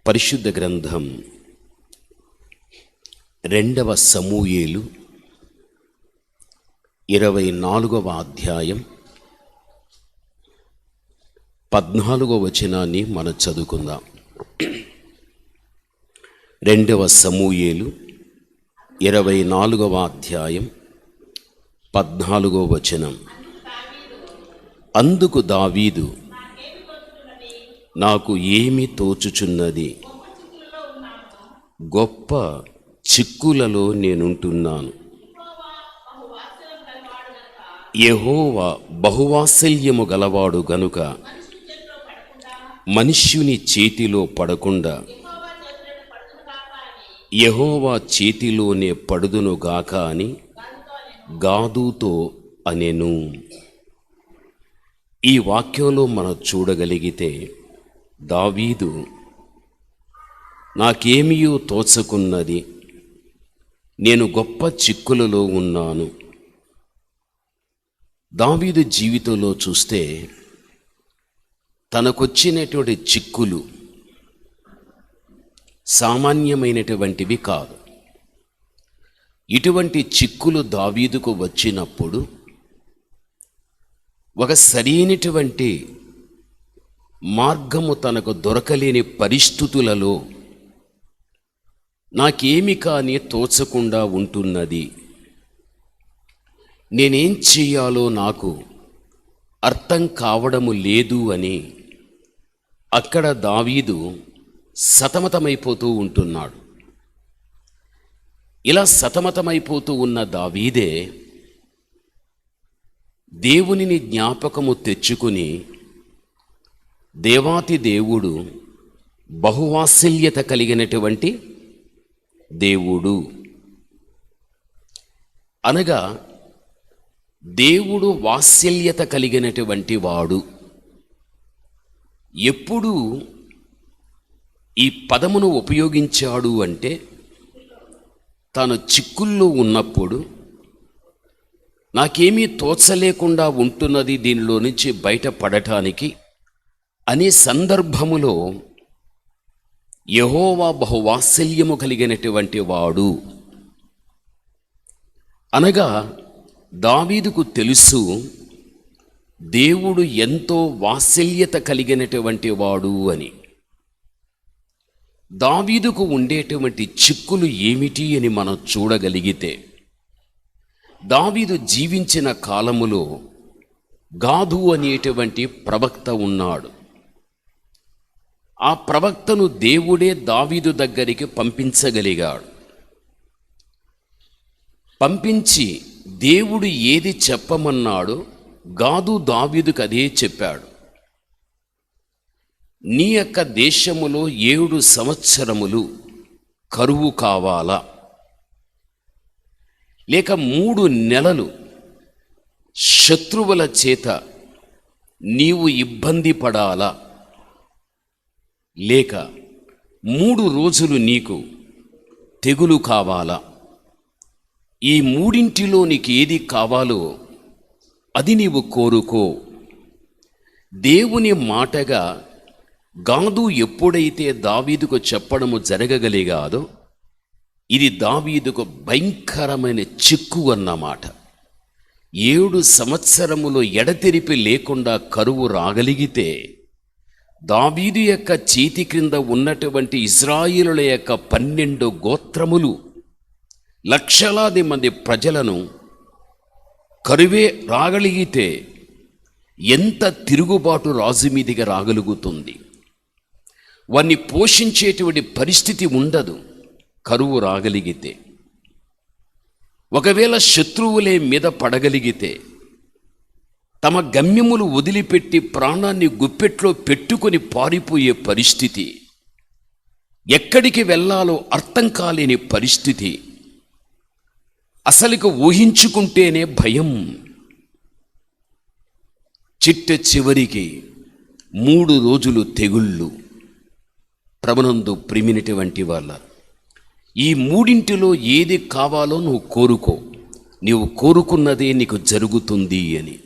పరిశుద్ధ గ్రంథం 2వ సమూయేలు 24వ అధ్యాయం 14వ వచనాన్ని మనం చదువుకుందాం. 2వ సమూయేలు 24వ అధ్యాయం 14వ వచనం. అందుకు దావీదు, నాకు ఏమి తోచుచున్నది, గొప్ప చిక్కులలో నేనుంటున్నాను. యెహోవా బహువాత్సల్యము గలవాడు గనుక మనుష్యుని చేతిలో పడకుండా యెహోవా చేతిలోనే పడుదునుగాక అని గాదుతో అనెను. ఈ వాక్యంలో మనం చూడగలిగితే దావీదు నాకేమియో తోచకున్నది, నేను గొప్ప చిక్కులలో ఉన్నాను. దావీదు జీవితంలో చూస్తే తనకొచ్చినటువంటి చిక్కులు సామాన్యమైనటువంటివి కాదు. ఇటువంటి చిక్కులు దావీదుకు వచ్చినప్పుడు ఒక సరైనటువంటి మార్గము తనకు దొరకలేని పరిస్థితులలో నాకేమి కానీ తోచకుండా ఉంటున్నది, నేనేం చెయ్యాలో నాకు అర్థం కావడము లేదు అని అక్కడ దావీదు సతమతమైపోతూ ఉంటున్నాడు. ఇలా సతమతమైపోతూ ఉన్న దావీదే దేవునిని జ్ఞాపకము తెచ్చుకుని, దేవాతి దేవుడు బహువాత్సల్యత కలిగినటువంటి దేవుడు అనగా దేవుడు వాత్సల్యత కలిగినటువంటి వాడు. ఎప్పుడు ఈ పదమును ఉపయోగించాడు అంటే తాను చిక్కుల్లో ఉన్నప్పుడు, నాకేమీ తోచలేకుండా ఉంటున్నది, దీనిలో నుంచి బయటపడటానికి అనే సందర్భములో యెహోవా బహువాత్సల్యము కలిగినటువంటి వాడు అనగా దావీదుకు తెలుసు దేవుడు ఎంతో వాత్సల్యత కలిగినటువంటి వాడు అని. దావీదుకు ఉండేటువంటి చిక్కులు ఏమిటి అని మనం చూడగలిగితే, దావీదు జీవించిన కాలములో గాదు అనేటువంటి ప్రవక్త ఉన్నాడు. ఆ ప్రవక్తను దేవుడే దావీదు దగ్గరికి పంపించగలిగాడు. పంపించి దేవుడు ఏది చెప్పమన్నాడో గాదు దావీదుకు అదే చెప్పాడు. నీ యొక్క దేశములో 7 సంవత్సరములు కరువు కావాలా, లేక 3 నెలలు శత్రువుల చేత నీవు ఇబ్బంది పడాలా, లేక 3 రోజులు నీకు తెగులు కావాలా, ఈ మూడింటిలో నీకు ఏది కావాలో అది నీవు కోరుకో. దేవుని మాటగా గాదు ఎప్పుడైతే దావీదుకు చెప్పడము జరగగలిగాదో ఇది దావీదుకు భయంకరమైన చిక్కు అన్నమాట. 7 సంవత్సరములు ఎడతెరిపి లేకుండా కరువు రాగలిగితే దావీదు యొక్క చేతి క్రింద ఉన్నటువంటి ఇశ్రాయేలుల యొక్క 12 గోత్రములు, లక్షలాది మంది ప్రజలను కరువే రాగలిగితే ఎంత తిరుగుబాటు రాజు మీదిగా రాగలుగుతుంది? వారిని పోషించేటువంటి పరిస్థితి ఉండదు కరువు రాగలిగితే. ఒకవేళ శత్రువులే మీద పడగలిగితే తమ గమ్యములు వదిలిపెట్టి ప్రాణాన్ని గుప్పెట్లో పెట్టుకొని పారిపోయే పరిస్థితి, ఎక్కడికి వెళ్ళాలో అర్థం కాలేని పరిస్థితి, అసలుకు ఊహించుకుంటేనే భయం. చిట్ట చివరికి 3 రోజులు తెగుళ్ళు. ప్రభునందు ప్రిమినటువంటి వాళ్ళ, ఈ మూడింటిలో ఏది కావాలో నువ్వు కోరుకో, నీవు కోరుకున్నదే నీకు జరుగుతుంది అని.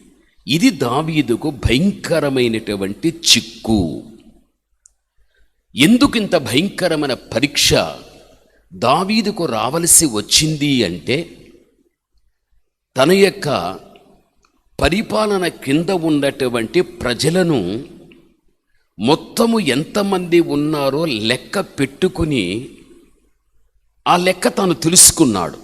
ఇది దావీదుకు భయంకరమైనటువంటి చిక్కు. ఎందుకింత భయంకరమైన పరీక్ష దావీదుకు రావలసి వచ్చింది అంటే, తన యొక్క పరిపాలన కింద ఉన్నటువంటి ప్రజలను మొత్తము ఎంతమంది ఉన్నారో లెక్క పెట్టుకుని ఆ లెక్క తాను తెలుసుకున్నాడు.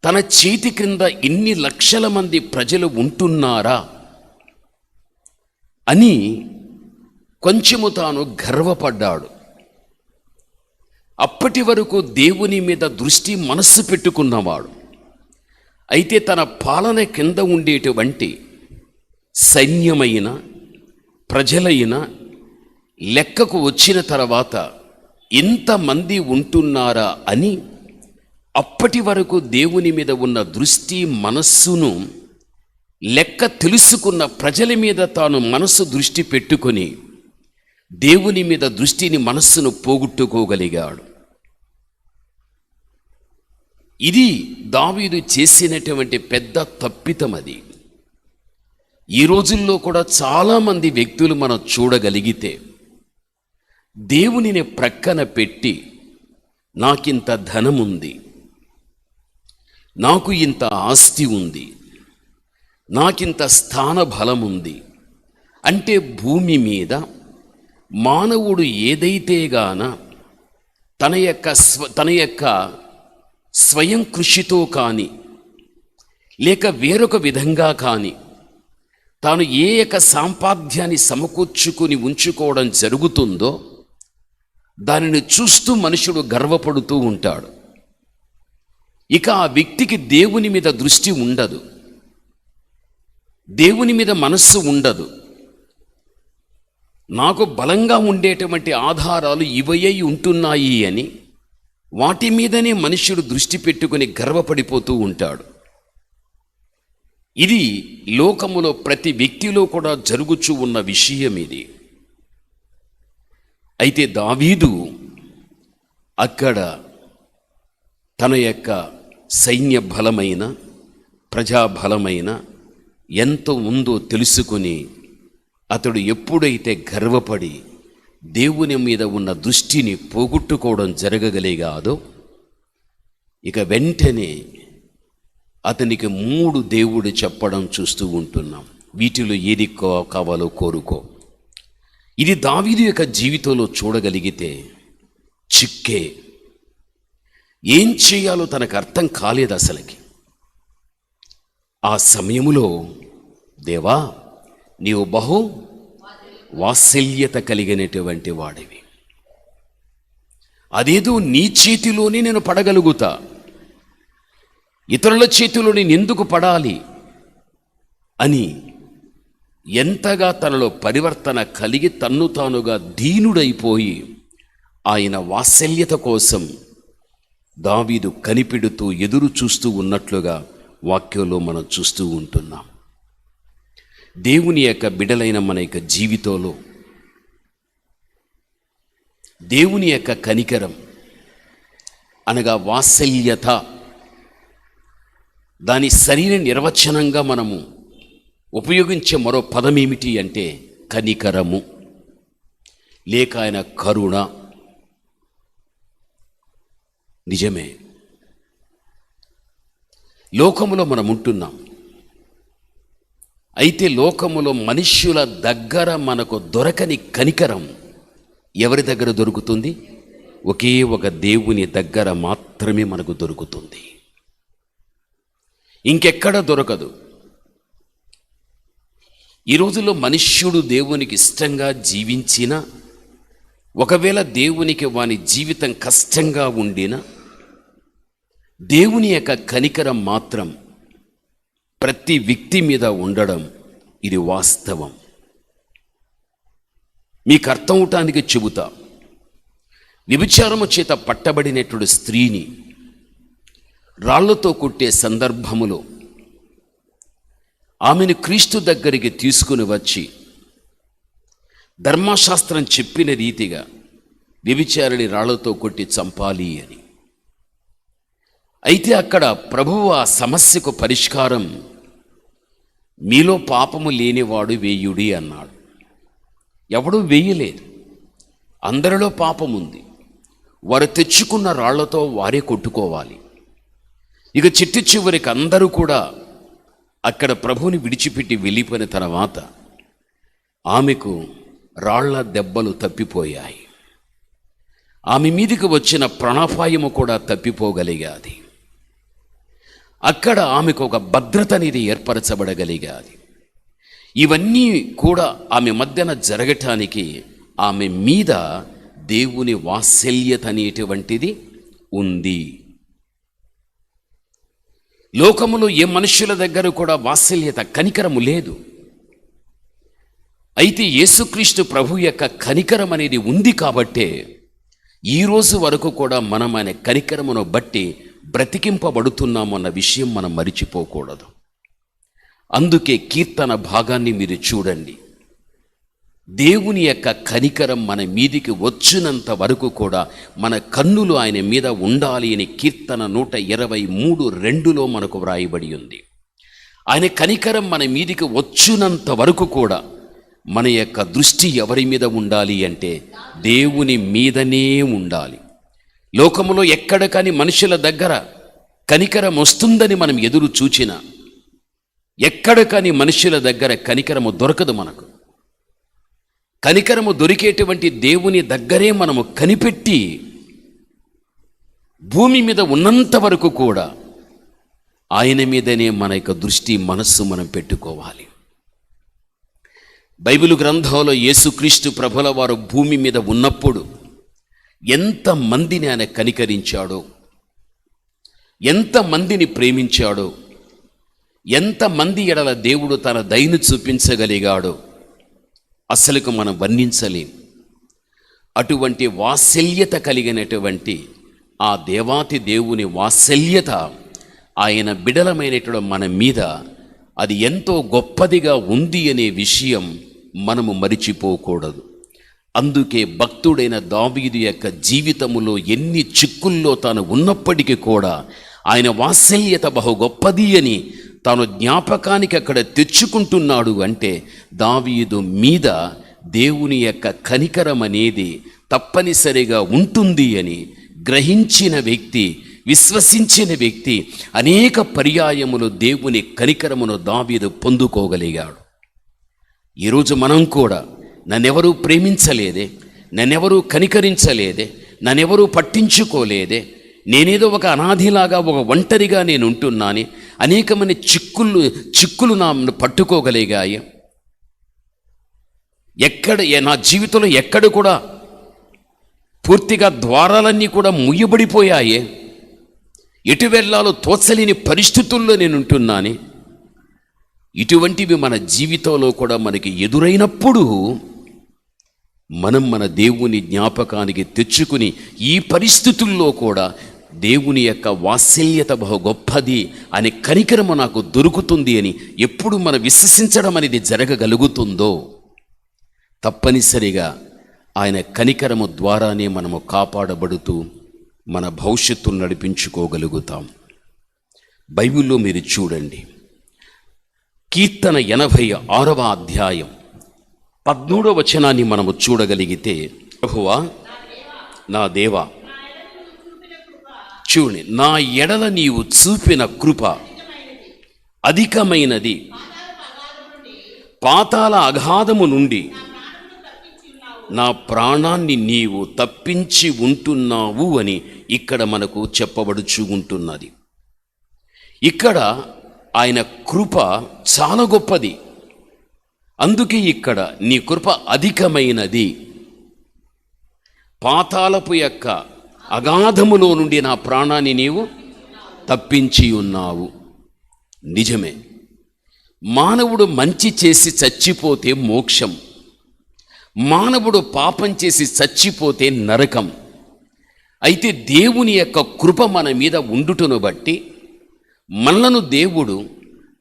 తన చేతి క్రింద ఇన్ని లక్షల మంది ప్రజలు ఉంటున్నారా అని కొంచెము తాను గర్వపడ్డాడు. అప్పటి వరకు దేవుని మీద దృష్టి మనస్సు పెట్టుకున్నవాడు. అయితే తన పాలన కింద ఉండేటువంటి సైన్యమైన ప్రజలైన లెక్కకు వచ్చిన తర్వాత ఇంతమంది ఉంటున్నారా అని అప్పటి వరకు దేవుని మీద ఉన్న దృష్టి మనస్సును లెక్క తెలుసుకున్న ప్రజల మీద తాను మనస్సు దృష్టి పెట్టుకొని దేవుని మీద దృష్టిని మనస్సును పోగొట్టుకోగలిగాడు. ఇది దావీదు చేసినటువంటి పెద్ద తప్పితం. అది ఈ రోజుల్లో కూడా చాలామంది వ్యక్తులు మనం చూడగలిగితే దేవునిని ప్రక్కన పెట్టి నాకింత ధనముంది, నాకు ఇంత ఆస్తి ఉంది, నాకింత స్థాన బలముంది అంటే భూమి మీద మానవుడు ఏదైతే గాన తన యొక్క స్వయం కృషితో కానీ లేక వేరొక విధంగా కానీ తాను ఏ యొక్క సాంపాద్యాన్ని సమకూర్చుకుని ఉంచుకోవడం జరుగుతుందో దానిని చూస్తూ మనుషుడు గర్వపడుతూ ఉంటాడు. ఇక ఆ వ్యక్తికి దేవుని మీద దృష్టి ఉండదు, దేవుని మీద మనస్సు ఉండదు. నాకు బలంగా ఉండేటువంటి ఆధారాలు ఇవయ్యి ఉంటున్నాయి అని వాటి మీదనే మనుష్యుడు దృష్టి పెట్టుకుని గర్వపడిపోతూ ఉంటాడు. ఇది లోకములో ప్రతి వ్యక్తిలో కూడా జరుగుచూ ఉన్న విషయం ఇది. అయితే దావీదు అక్కడ తన యొక్క సైన్య బలమైన ప్రజాబలమైన ఎంత ఉందో తెలుసుకుని అతడు ఎప్పుడైతే గర్వపడి దేవుని మీద ఉన్న దృష్టిని పోగొట్టుకోవడం జరగగలిగాదో ఇక వెంటనే అతనికి 3 దేవుడు చెప్పడం చూస్తూ ఉంటున్నాం. వీటిలో ఏది కావాలో కోరుకో. ఇది దావీదు యొక్క జీవితంలో చూడగలిగితే చిక్కే. ఏం చేయాలో తనకు అర్థం కాలేదు అసలుకి. ఆ సమయములో దేవా నీవు బహు వాత్సల్యత కలిగినటువంటి వాడివి, అదేదో నీ చేతిలోనే నేను పడగలుగుతా, ఇతరుల చేతిలో నేను ఎందుకు పడాలి అని ఎంతగా తనలో పరివర్తన కలిగి తన్ను తానుగా దీనుడైపోయి ఆయన వాత్సల్యత కోసం దావీదు కనిపెడుతూ ఎదురు చూస్తూ ఉన్నట్లుగా వాక్యంలో మనం చూస్తూ ఉంటున్నాం. దేవుని యొక్క బిడలైన మన యొక్క జీవితంలో దేవుని యొక్క కనికరం అనగా వాత్సల్యత, దాని సరైన నిర్వచనంగా మనము ఉపయోగించే మరో పదం ఏమిటి అంటే కనికరము లేక ఆయన కరుణ. నిజమే, లోకములో మనం ఉంటున్నాం. అయితే లోకములో మనుష్యుల దగ్గర మనకు దొరకని కనికరం ఎవరి దగ్గర దొరుకుతుంది? ఒకే ఒక దేవుని దగ్గర మాత్రమే మనకు దొరుకుతుంది, ఇంకెక్కడ దొరకదు. ఈ రోజుల్లో మనుష్యుడు దేవునికి ఇష్టంగా జీవించినా, ఒకవేళ దేవునికి వాని జీవితం కష్టంగా ఉండినా, దేవుని యొక్క కనికరం మాత్రం ప్రతి వ్యక్తి మీద ఉండడం ఇది వాస్తవం. మీకు అర్థం అవటానికి చెబుతా. వ్యభిచారము చేత పట్టబడినటువంటి స్త్రీని రాళ్లతో కొట్టే సందర్భములో ఆమెను క్రీస్తు దగ్గరికి తీసుకుని వచ్చి ధర్మశాస్త్రం చెప్పిన రీతిగా వ్యభిచారిని రాళ్లతో కొట్టి చంపాలి అని. అయితే అక్కడ ప్రభువు ఆ సమస్యకు పరిష్కారం మీలో పాపము లేనివాడు వేయుడి అన్నాడు. ఎవడూ వేయలేదు. అందరిలో పాపం ఉంది. వారు తెచ్చుకున్న రాళ్లతో వారే కొట్టుకోవాలి. ఇక చిట్టి చివరికి అందరూ కూడా అక్కడ ప్రభువుని విడిచిపెట్టి వెళ్ళిపోయిన తర్వాత ఆమెకు రాళ్ల దెబ్బలు తప్పిపోయాయి. ఆమె మీదికి వచ్చిన ప్రాణాపాయము కూడా తప్పిపోగలిగాది. అక్కడ ఆమెకు ఒక భద్రత అనేది ఏర్పరచబడగలిగాది. ఇవన్నీ కూడా ఆమె మధ్యన జరగటానికి ఆమె మీద దేవుని వాత్సల్యత అనేటువంటిది ఉంది. లోకములో ఏ మనుష్యుల దగ్గర కూడా వాత్సల్యత, కనికరము లేదు. అయితే యేసుక్రీస్తు ప్రభు యొక్క కనికరం అనేది ఉంది కాబట్టే ఈరోజు వరకు కూడా మనం ఆయన కనికరమును బట్టి బ్రతికింపబడుతున్నామన్న విషయం మనం మరిచిపోకూడదు. అందుకే కీర్తన భాగాన్ని మీరు చూడండి. దేవుని యొక్క కనికరం మన మీదికి వచ్చినంత వరకు కూడా మన కన్నులు ఆయన మీద ఉండాలి అని కీర్తన 123:2 మనకు వ్రాయబడి ఉంది. ఆయన కనికరం మన మీదికి వచ్చినంత వరకు కూడా మన యొక్క దృష్టి ఎవరి మీద ఉండాలి అంటే దేవుని మీదనే ఉండాలి. లోకములో ఎక్కడ కానీ మనుషుల దగ్గర కనికరం వస్తుందని మనం ఎదురు చూచినా, ఎక్కడ కానీ మనుషుల దగ్గర కనికరము దొరకదు. మనకు కనికరము దొరికేటువంటి దేవుని దగ్గరే మనము కనిపెట్టి భూమి మీద ఉన్నంత వరకు కూడా ఆయన మీదనే మన యొక్క దృష్టి, మనస్సు మనం పెట్టుకోవాలి. బైబిలు గ్రంథంలో యేసుక్రీస్తు ప్రభుల వారు భూమి మీద ఉన్నప్పుడు ఎంతమందిని ఆయన కనికరించాడో, ఎంతమందిని ప్రేమించాడో, ఎంతమంది ఎడల దేవుడు తన దయను చూపించగలిగాడో అసలుకు మనం వర్ణించలేం. అటువంటి వాత్సల్యత కలిగినటువంటి ఆ దేవాతి దేవుని వాత్సల్యత ఆయన బిడలమైనటువంటి మన మీద అది ఎంతో గొప్పదిగా ఉంది అనే విషయం మనము మరిచిపోకూడదు. అందుకే భక్తుడైన దావీదు యొక్క జీవితములో ఎన్ని చిక్కుల్లో తాను ఉన్నప్పటికీ కూడా ఆయన వాత్సల్యత బహు గొప్పది అని తాను జ్ఞాపకానికి అక్కడ తెచ్చుకుంటున్నాడు. అంటే దావీదు మీద దేవుని యొక్క కనికరం అనేది తప్పనిసరిగా ఉంటుంది అని గ్రహించిన వ్యక్తి, విశ్వసించిన వ్యక్తి అనేక పర్యాయములు దేవుని కనికరమును దావీదు పొందుకోగలిగాడు. ఈరోజు మనం కూడా నన్నెవరూ ప్రేమించలేదే, నన్నెవరూ కనికరించలేదే, నన్నెవరూ పట్టించుకోలేదే, నేనేదో ఒక అనాథిలాగా ఒక ఒంటరిగా నేను ఉంటున్నాను, అనేకమైన చిక్కులు నన్ను పట్టుకోగలిగాయి. నా జీవితంలో ఎక్కడ కూడా పూర్తిగా ద్వారాలన్నీ కూడా ముయ్యబడిపోయాయే, ఎటు వెళ్ళాలో తోచలేని పరిస్థితుల్లో నేను ఉంటున్నాను. ఇటువంటివి మన జీవితంలో కూడా మనకి ఎదురైనప్పుడు మనం మన దేవుని జ్ఞాపకానికి తెచ్చుకుని ఈ పరిస్థితుల్లో కూడా దేవుని యొక్క వాత్సల్యత బహు గొప్పది అనే కనికరము నాకు దొరుకుతుంది అని ఎప్పుడు మనం విశ్వసించడం అనేది జరగగలుగుతుందో తప్పనిసరిగా ఆయన కనికరము ద్వారానే మనము కాపాడబడుతూ మన భవిష్యత్తును నడిపించుకోగలుగుతాం. బైబిల్లో మీరు చూడండి, కీర్తన 86వ అధ్యాయం 13వ వచనాన్ని మనము చూడగలిగితే, ప్రభువా నా దేవా, చూడండి, నా ఎడల నీవు చూపిన కృప అధికమైనది, పాతాళ అగాధము నుండి నా ప్రాణాన్ని నీవు తప్పించి ఉంటున్నావు అని ఇక్కడ మనకు చెప్పబడుచు ఉంటున్నది. ఇక్కడ ఆయన కృప చాలా గొప్పది. అందుకే ఇక్కడ నీ కృప అధికమైనది, పాతాళపు యొక్క అగాధములో నుండి నా ప్రాణాన్ని నీవు తప్పించి ఉన్నావు. నిజమే, మానవుడు మంచి చేసి చచ్చిపోతే మోక్షం, మానవుడు పాపం చేసి చచ్చిపోతే నరకం. అయితే దేవుని యొక్క కృప మన మీద ఉండుటను బట్టి మనలను దేవుడు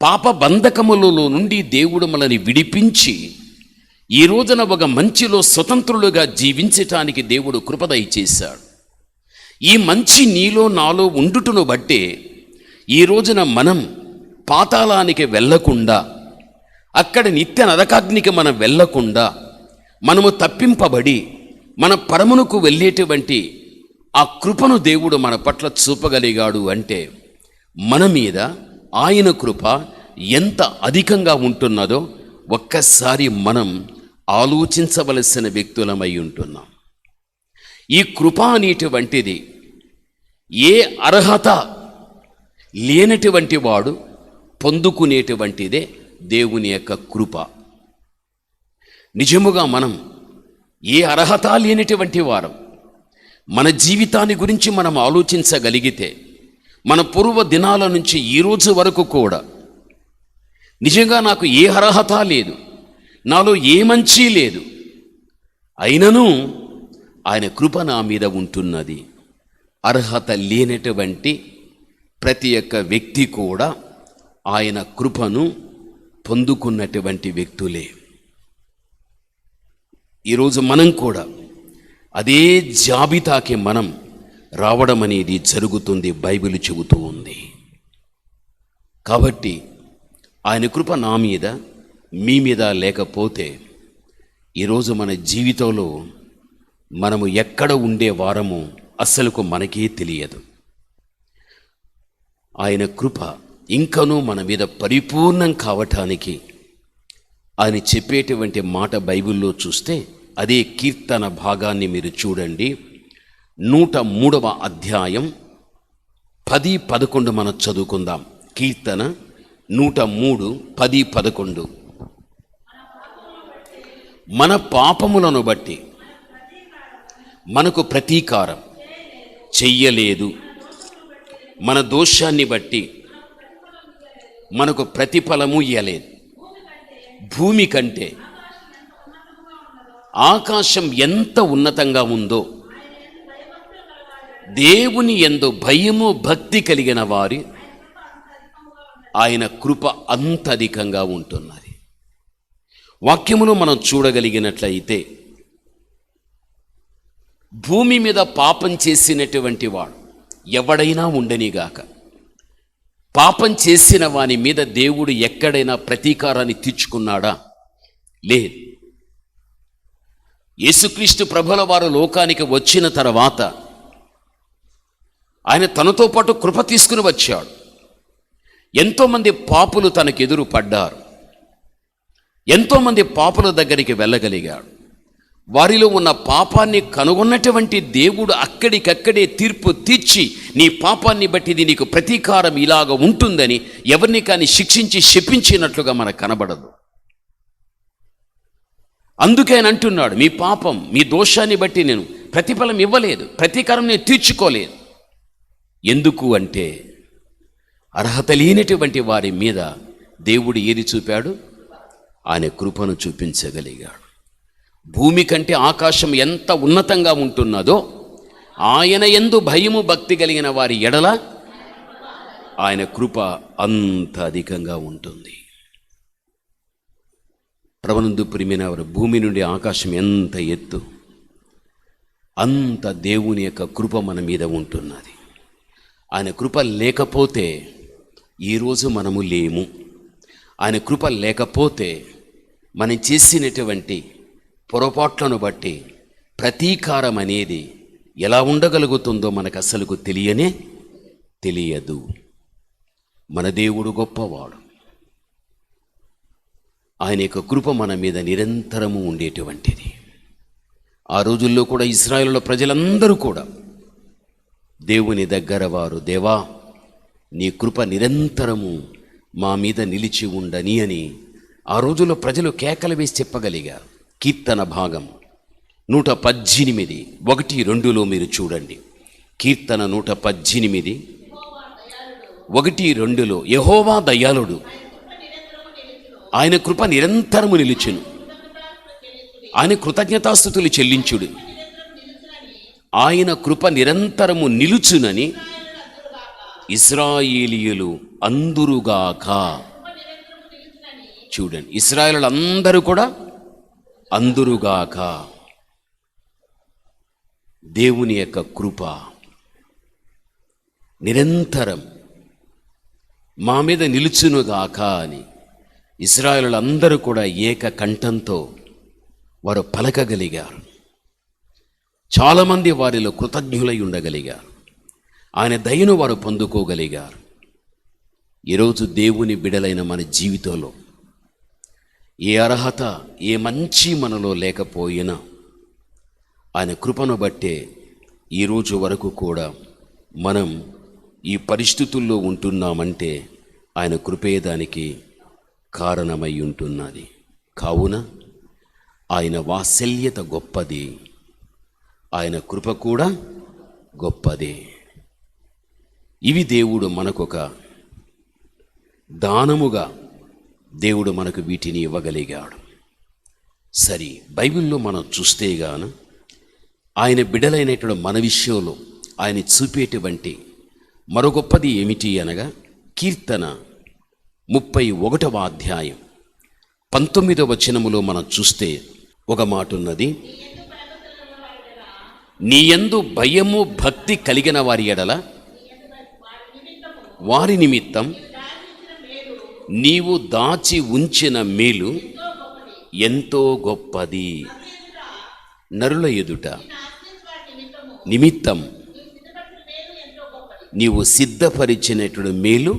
పాప బంధకములలో నుండి దేవుడు మనల్ని విడిపించి ఈ రోజున ఒక మంచిలో స్వతంత్రులుగా జీవించటానికి దేవుడు కృప దయచేశాడు. ఈ మంచి నీలో నాలో ఉండుటను బట్టే ఈ రోజున మనం పాతాళానికి వెళ్ళకుండా, అక్కడ నిత్య నరకాగ్నికి మనం వెళ్ళకుండా మనము తప్పింపబడి మన పరమునకు వెళ్ళేటువంటి ఆ కృపను దేవుడు మన పట్ల చూపగలిగాడు అంటే మన మీద ఆయన కృప ఎంత అధికంగా ఉంటున్నదో ఒక్కసారి మనం ఆలోచించవలసిన వ్యక్తులమై ఉంటున్నాం. ఈ కృప అనేటువంటిది ఏ అర్హత లేనటువంటి వాడు పొందుకునేటువంటిదే దేవుని యొక్క కృప. నిజముగా మనం ఏ అర్హత లేనటువంటి వారం మన జీవితాన్ని గురించి మనం ఆలోచించగలిగితే మన పూర్వ దినాల నుంచి ఈరోజు వరకు కూడా నిజంగా నాకు ఏ అర్హత లేదు, నాలో ఏ మంచి లేదు, అయినను ఆయన కృప నా మీద ఉంటున్నది. అర్హత లేనటువంటి ప్రతి ఒక్క వ్యక్తి కూడా ఆయన కృపను పొందుకున్నటువంటి వ్యక్తులే. ఈరోజు మనం కూడా అదే జాబితాకి మనం రావడం అనేది జరుగుతుంది, బైబిల్ చెబుతూ ఉంది. కాబట్టి ఆయన కృప నా మీద మీ మీద లేకపోతే ఈరోజు మన జీవితంలో మనము ఎక్కడ ఉండే వారము అస్సలకు మనకే తెలియదు. ఆయన కృప ఇంకనూ మన మీద పరిపూర్ణం కావటానికి ఆయన చెప్పేటువంటి మాట బైబిల్లో చూస్తే అదే కీర్తన భాగాన్ని మీరు చూడండి. 103వ అధ్యాయం 10-11 మనం చదువుకుందాం. కీర్తన 103, 10-11. మన పాపములను బట్టి మనకు ప్రతీకారం చెయ్యలేదు, మన దోషాన్ని బట్టి మనకు ప్రతిఫలము ఇయ్యలేదు. భూమి కంటే ఆకాశం ఎంత ఉన్నతంగా ఉందో దేవుని యందు భయము భక్తి కలిగిన వారి ఆయన కృప అంత అధికంగా ఉంటున్నది. వాక్యములో మనం చూడగలిగినట్లయితే భూమి మీద పాపం చేసినటువంటి వాడు ఎవడైనా ఉండనిగాక, పాపం చేసిన వాని మీద దేవుడు ఎక్కడైనా ప్రతీకారాన్ని తీర్చుకున్నాడా? లేదు. యేసుక్రీస్తు ప్రభుల వారు లోకానికి వచ్చిన తర్వాత ఆయన తనతో పాటు కృప తీసుకుని వచ్చాడు. ఎంతోమంది పాపులు తనకెదురు పడ్డారు, ఎంతోమంది పాపుల దగ్గరికి వెళ్ళగలిగాడు. వారిలో ఉన్న పాపాన్ని కనుగొన్నటువంటి దేవుడు అక్కడికక్కడే తీర్పు తీర్చి నీ పాపాన్ని బట్టి ఇది నీకు ప్రతీకారం ఇలాగ ఉంటుందని ఎవరిని కానీ శిక్షించి శపించినట్లుగా మనకు కనబడదు. అందుకే ఆయన అంటున్నాడు, మీ పాపం మీ దోషాన్ని బట్టి నేను ప్రతిఫలం ఇవ్వలేదు, ప్రతీకారం నేను తీర్చుకోలేదు. ఎందుకు అంటే అర్హత లేనటువంటి వారి మీద దేవుడు ఏది చూపాడు? ఆయన కృపను చూపించగలిగాడు. భూమి కంటే ఆకాశం ఎంత ఉన్నతంగా ఉంటున్నదో ఆయన యందు భయము భక్తి కలిగిన వారి ఎడల ఆయన కృప అంత అధికంగా ఉంటుంది. ప్రభునందు ప్రియమైన వారు, భూమి నుండి ఆకాశం ఎంత ఎత్తు, అంత దేవుని యొక్క కృప మన మీద ఉంటున్నది. ఆయన కృప లేకపోతే ఈరోజు మనము లేము. ఆయన కృప లేకపోతే మనం చేసినటువంటి పొరపాట్లను బట్టి ప్రతీకారం అనేది ఎలా ఉండగలుగుతుందో మనకు అసలుకు తెలియదు. మన దేవుడు గొప్పవాడు. ఆయన యొక్క కృప మన మీద నిరంతరము ఉండేటువంటిది. ఆ రోజుల్లో కూడా ఇశ్రాయేలు ప్రజలందరూ కూడా దేవుని దగ్గర వారు, దేవా నీ కృప నిరంతరము మా మీద నిలిచి ఉండని అని ఆ రోజుల్లో ప్రజలు కేకలు వేసి చెప్పగలిగారు. కీర్తన భాగం 118, 1-2లో మీరు చూడండి. కీర్తన 118, 1-2లో యెహోవా దయాళుడు, ఆయన కృప నిరంతరము నిలుచును, ఆయన కృతజ్ఞతాస్తుతులు చెల్లించుడు, ఆయన కృప నిరంతరము నిలుచునని ఇశ్రాయేలీయులు అందురుగాక. చూడండి, ఇశ్రాయేలు అందరూ కూడా అందురుగాక. దేవుని యొక్క కృప నిరంతరం మా మీద నిలుచునుగాక అని ఇశ్రాయేలు అందరూ కూడా ఏక కంఠంతో వారు పలకగలిగారు. చాలామంది వారిలో కృతజ్ఞులై ఉండగలిగారు. ఆయన దయను వారు పొందుకోగలిగారు. ఈరోజు దేవుని బిడలైన మన జీవితంలో ఏ అర్హత, ఏ మంచి మనలో లేకపోయినా ఆయన కృపను బట్టే ఈరోజు వరకు కూడా మనం ఈ పరిస్థితుల్లో ఉంటున్నామంటే ఆయన కృపే దానికి కారణమై ఉంటున్నది. కావున ఆయన వాత్సల్యత గొప్పది, ఆయన కృప కూడా గొప్పదే. ఇవి దేవుడు మనకొక దానముగా దేవుడు మనకు వీటిని ఇవ్వగలిగాడు. సరి, బైబిల్లో మనం చూస్తే గాను ఆయన బిడ్డలైనటువంటి మన విషయంలో ఆయన చూపేటువంటి మరో గొప్పది ఏమిటి అనగా, కీర్తన 31వ అధ్యాయం 19వ వచనములో మనం చూస్తే ఒక మాట ఉన్నది. నీ యందు భయము భక్తి కలిగిన వారి ఎడల వారి నిమిత్తం నీవు దాచి ఉంచిన మేలు ఎంతో గొప్పది. నరుల ఎదుట నిమిత్తం నీవు సిద్ధపరిచినటువంటి మేలు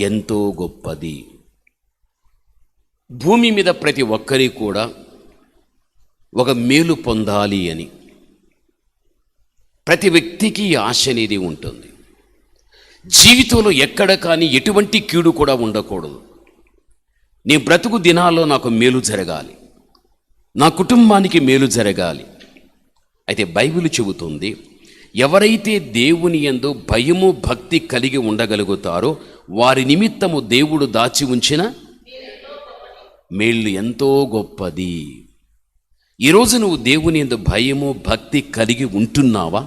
ఎంతో గొప్పది. భూమి మీద ప్రతి ఒక్కరి కూడా ఒక మేలు పొందాలి అని ప్రతి వ్యక్తికి ఆశ అనేది ఉంటుంది. జీవితంలో ఎక్కడ కానీ ఎటువంటి కీడు కూడా ఉండకూడదు. నీ బ్రతుకు దినాల్లో నాకు మేలు జరగాలి, నా కుటుంబానికి మేలు జరగాలి. అయితే బైబిల్ చెబుతుంది, ఎవరైతే దేవుని యందు భయము భక్తి కలిగి ఉండగలుగుతారో వారి నిమిత్తము దేవుడు దాచి ఉంచిన మేళ్ళు ఎంతో గొప్పది. ఈరోజు నువ్వు దేవుని యందు భయము భక్తి కలిగి ఉంటున్నావా?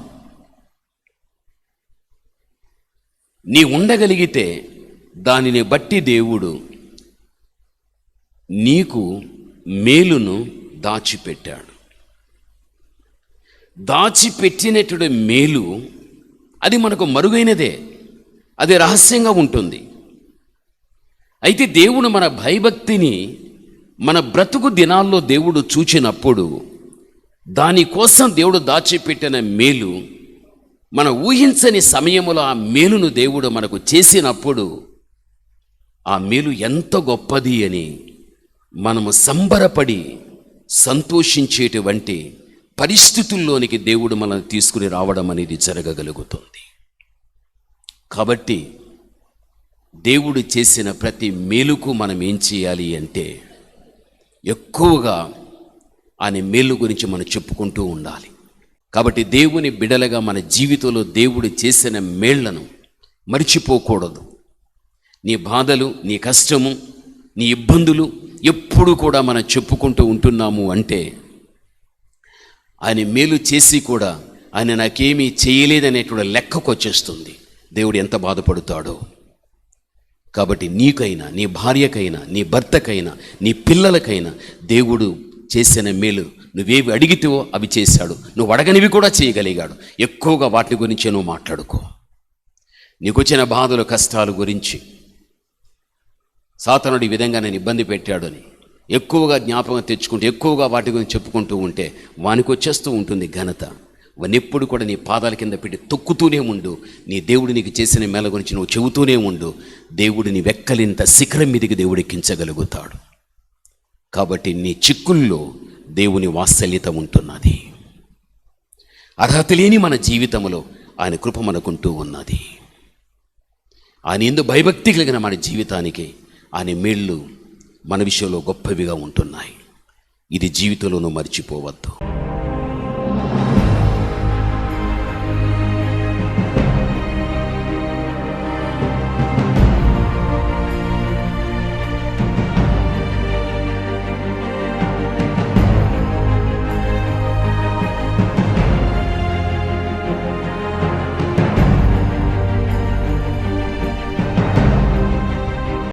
నీ ఉండగలిగితే దానిని బట్టి దేవుడు నీకు మేలును దాచిపెట్టాడు. దాచిపెట్టినటువంటి మేలు అది మనకు మరుగైనదే, అది రహస్యంగా ఉంటుంది. అయితే దేవుడు మన భయభక్తిని మన బ్రతుకు దినాల్లో దేవుడు చూచినప్పుడు దానికోసం దేవుడు దాచిపెట్టిన మేలు, మన ఊహించని సమయములో ఆ మేలును దేవుడు మనకు చేసినప్పుడు ఆ మేలు ఎంత గొప్పది అని మనము సంబరపడి సంతోషించేటువంటి పరిస్థితుల్లోనికి దేవుడు మనల్ని తీసుకుని రావడం అనేది జరగగలుగుతుంది. కాబట్టి దేవుడు చేసిన ప్రతి మేలుకు మనం ఏం చేయాలి అంటే ఎక్కువగా ఆయన మేలు గురించి మనం చెప్పుకుంటూ ఉండాలి. కాబట్టి దేవుని బిడలగా మన జీవితంలో దేవుడు చేసిన మేళ్లను మర్చిపోకూడదు. నీ బాధలు, నీ కష్టము, నీ ఇబ్బందులు ఎప్పుడు కూడా మనం చెప్పుకుంటూ ఉంటున్నాము అంటే ఆయన మేలు చేసి కూడా ఆయన నాకేమీ చేయలేదనేటువంటి లెక్కకు వచ్చేస్తుంది. దేవుడు ఎంత బాధపడతాడో. కాబట్టి నీకైనా, నీ భార్యకైనా, నీ భర్తకైనా, నీ పిల్లలకైనా దేవుడు చేసిన మేలు నువ్వేవి అడిగితేవో అవి చేశాడు. నువ్వు అడగనివి కూడా చేయగలిగాడు. ఎక్కువగా వాటి గురించి నువ్వు మాట్లాడుకో. నీకు వచ్చిన బాధలు, కష్టాల గురించి, సాతానుడు ఈ విధంగా నేను ఇబ్బంది పెట్టాడు అని ఎక్కువగా జ్ఞాపకం తెచ్చుకుంటూ ఎక్కువగా వాటి గురించి చెప్పుకుంటూ ఉంటే వానికి వచ్చేస్తూ ఉంటుంది ఘనత. వానెప్పుడు కూడా నీ పాదాల కింద పెట్టి తొక్కుతూనే ఉండు. నీ దేవుడు నీకు చేసిన మేల గురించి నువ్వు చెబుతూనే ఉండు. దేవుడిని వెక్కలింత శిఖరం మీదికి దేవుడు ఎక్కించగలుగుతాడు. కాబట్టి నీ చిక్కుల్లో దేవుని వాత్సల్యత ఉంటున్నది. అర్హత లేని మన జీవితంలో ఆయన కృప మనకుంటూ ఉన్నది. ఆయన యందు భయభక్తి కలిగిన మన జీవితానికి ఆయన మేళ్ళు మన విషయంలో గొప్పవిగా ఉంటున్నాయి. ఇది జీవితంలోనూ మర్చిపోవద్దు.